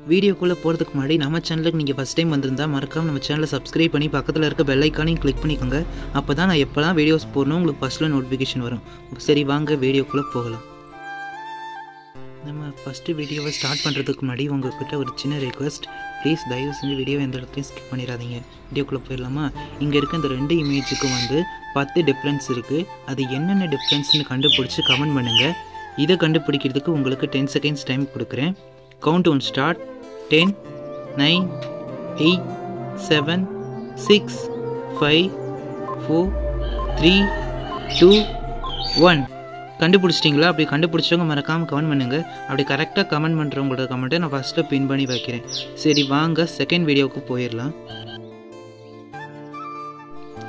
வீடியோக்குள்ளே போகிறதுக்கு முன்னாடி நம்ம சேனலுக்கு நீங்கள் ஃபஸ்ட் டைம் வந்திருந்தால் மறக்காம நம்ம சேனலை சப்ஸ்கிரைப் பண்ணி பக்கத்தில் இருக்க பெல் ஐக்கானையும் கிளிக் பண்ணிக்கோங்க. அப்போ தான் நான் எப்போலாம் வீடியோஸ் போடணும் உங்களுக்கு ஃபஸ்ட்டில் நோட்டிஃபிகேஷன் வரும். சரி வாங்க வீடியோக்குள்ளே போகலாம். நம்ம ஃபஸ்ட்டு வீடியோவை ஸ்டார்ட் பண்ணுறதுக்கு முன்னாடி உங்கள்கிட்ட ஒரு சின்ன ரெக்வெஸ்ட். ப்ளீஸ் தயவு செஞ்சு வீடியோவை எந்த இடத்துலையும் ஸ்கிப் பண்ணிடாதீங்க. வீடியோக்குள்ளே போயிடலாமா? இங்கே இருக்க இந்த 2 இமேஜுக்கும் 10 டிஃப்ரென்ஸ் இருக்குது. அது என்னென்ன டிஃப்ரென்ஸ்னு கண்டுபிடிச்சி கமெண்ட் பண்ணுங்கள். இதை கண்டுபிடிக்கிறதுக்கு உங்களுக்கு 10 செகண்ட்ஸ் டைம் கொடுக்குறேன். Count down start. 10 9 8 7 6 5 4 3 2 1. கண்டுபிடிச்சிட்டிங்களா? அப்படி கண்டுபிடிச்சவங்க மறக்காமல் கமெண்ட் பண்ணுங்கள். அப்படி கரெக்டாக கமெண்ட் பண்ணுறவங்களோட கமெண்ட்டை நான் ஃபஸ்ட்டில் பின் பண்ணி வைக்கிறேன். சரி வாங்க செகண்ட் வீடியோவுக்கு போயிடலாம்.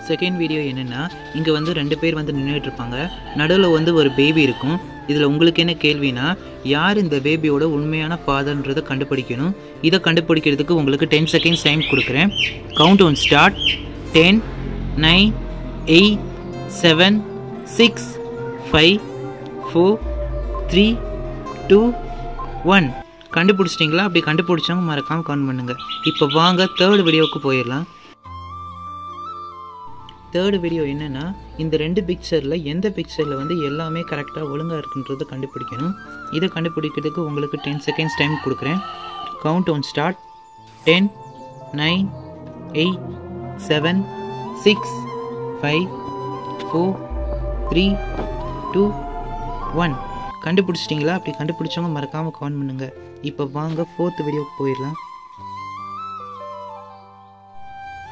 செகண்ட் வீடியோ என்னென்னா, இங்கே 2 பேர் நின்றுட்டு இருப்பாங்க. நடுவில் ஒரு பேபி இருக்கும். இதில் உங்களுக்கு என்ன கேள்வினா, யார் இந்த பேபியோட உண்மையான ஃபாதர்ன்றதை கண்டுபிடிக்கணும். இதை கண்டுபிடிக்கிறதுக்கு உங்களுக்கு 10 செகண்ட்ஸ் டைம் கொடுக்குறேன். Count down start. 10 9 8 7 6 5 4 3 2 1. கண்டுபிடிச்சிட்டிங்களா? அப்படி கண்டுபிடிச்சவங்க மறக்காமல் கமெண்ட் பண்ணுங்கள். இப்போ வாங்க தேர்ட் வீடியோவுக்கு போயிடலாம். தேர்டு வீடியோ என்னென்னா, இந்த 2 பிக்சரில் எந்த பிக்சரில் எல்லாமே கரெக்டாக ஒழுங்காக இருக்குன்றதை கண்டுபிடிக்கணும். இதை கண்டுபிடிக்கிறதுக்கு உங்களுக்கு 10 செகண்ட்ஸ் டைம் கொடுக்குறேன். Count down start. 10 9 8 7 6 5 4 3 2 1. கண்டுபிடிச்சிட்டிங்களா? அப்படி கண்டுபிடிச்சவங்க மறக்காமல் கமெண்ட் பண்ணுங்கள். இப்போ வாங்க ஃபோர்த் வீடியோவுக்கு போயிடலாம்.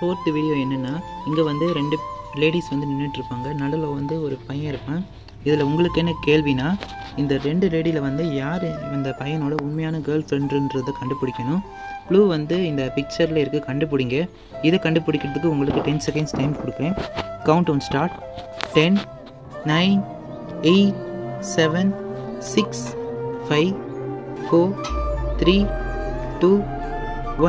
ஃபோர்த்து வீடியோ என்னென்னா, இங்கே 2 லேடிஸ் நின்றுட்டுருப்பாங்க. நடுவில் ஒரு பையன் இருப்பான். இதில் உங்களுக்கு என்ன கேள்வினா, இந்த 2 லேடியில் யார் இந்த பையனோட உண்மையான கேர்ள் ஃப்ரெண்டுன்றதை கண்டுபிடிக்கணும். க்ளூ இந்த பிக்சரில் இருக்குது, கண்டுபிடிங்க. இதை கண்டுபிடிக்கிறதுக்கு உங்களுக்கு 10 செகண்ட்ஸ் டைம் கொடுக்குறேன். Count down start. 10 9 8 7 6 5 4 3 2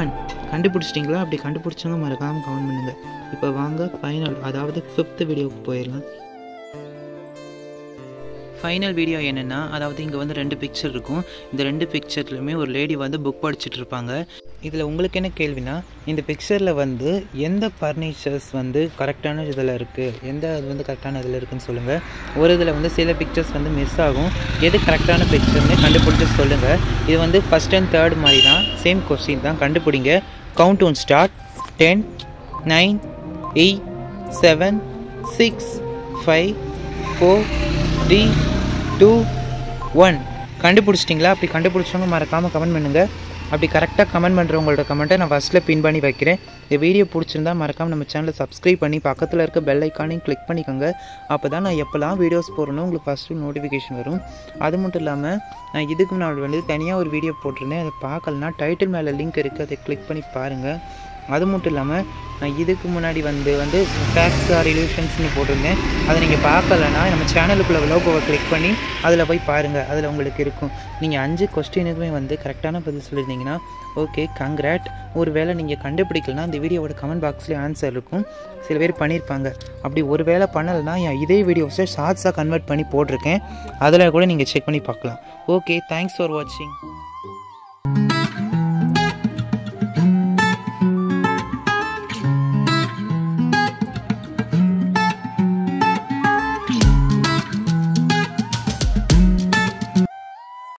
1. கண்டுபிடிச்சிட்டிங்களா? அப்படி கண்டுபிடிச்சவங்க மறக்காமல் கமெண்ட் பண்ணுங்கள். இப்போ வாங்க ஃபைனல், அதாவது 5th வீடியோவுக்கு போயிடலாம். ஃபைனல் வீடியோ என்னென்னா, அதாவது இங்கே 2 பிக்சர் இருக்கும். இந்த 2 பிக்சர்லையுமே ஒரு லேடி புக் படிச்சுட்டு இருப்பாங்க. இதில் உங்களுக்கு என்ன கேள்வினா, இந்த பிக்சரில் எந்த ஃபர்னிச்சர்ஸ் கரெக்டான இதில் இருக்குது, எந்த இது கரெக்டான இதில் இருக்குதுன்னு சொல்லுங்கள். ஒரு இதில் சில பிக்சர்ஸ் மிஸ் ஆகும். எது கரெக்டான பிக்சர்னு கண்டுபிடிச்சி சொல்லுங்கள். இது ஃபஸ்ட் அண்ட் தேர்ட் மாதிரி தான், சேம் கொஸ்டின் தான், கண்டுபிடிங்க. Count down start. 10 9 8 7 6 5 4 3 2 1. கண்டுபிடிச்சிட்டிங்களா? அப்படி கண்டுபிடிச்சவங்க மறக்காமல் கமெண்ட் பண்ணுங்கள். அப்படி கரெக்டாக கமெண்ட் பண்ணுறவங்களோட கமெண்ட்டை நான் ஃபஸ்ட்டில் பின் பண்ணி வைக்கிறேன். இந்த வீடியோ பிடிச்சிருந்தா மறக்காமல் நம்ம சேனலை சப்ஸ்கிரைப் பண்ணி பக்கத்தில் இருக்க பெல் ஐக்கானையும் கிளிக் பண்ணிக்கோங்க. அப்போ தான் நான் எப்போல்லாம் வீடியோஸ் போடுறேனோ உங்களுக்கு ஃபஸ்ட்டு நோட்டிஃபிகேஷன் வரும். அது மட்டும் இல்லாமல் நான் இதுக்கு முன்னாடி தனியாக ஒரு வீடியோ போட்டிருந்தேன். அதை பார்க்கலனா டைட்டில் மேலே லிங்க் இருக்குது, அதை கிளிக் பண்ணி பாருங்கள். அது மட்டும் இல்லாமல் நான் இதுக்கு முன்னாடி ஃபேக்ட்ஸ் ஆர் இல்யூஷன்ஸ்னு போட்டிருந்தேன். அதை நீங்கள் பார்க்கலன்னா நம்ம சேனலுக்குள்ளே லோகோவை கிளிக் பண்ணி அதில் போய் பாருங்கள். அதில் உங்களுக்கு இருக்கும். நீங்கள் 5 கொஸ்டினுக்குமே கரெக்டான பதில் சொல்லியிருந்தீங்கன்னா ஓகே, கங்க்ராட். ஒரு வேளை நீங்கள் கண்டுபிடிக்கலனா இந்த வீடியோவோட கமெண்ட் பாக்ஸ்லேயே ஆன்சர் இருக்கும். சில பேர் பண்ணியிருப்பாங்க. அப்படி ஒரு வேளை பண்ணலைன்னா இதே வீடியோஸை ஷார்ட்ஸாக கன்வெர்ட் பண்ணி போட்டிருக்கேன். அதில் கூட நீங்கள் செக் பண்ணி பார்க்கலாம். ஓகே, தேங்க்ஸ் ஃபார் வாட்சிங்.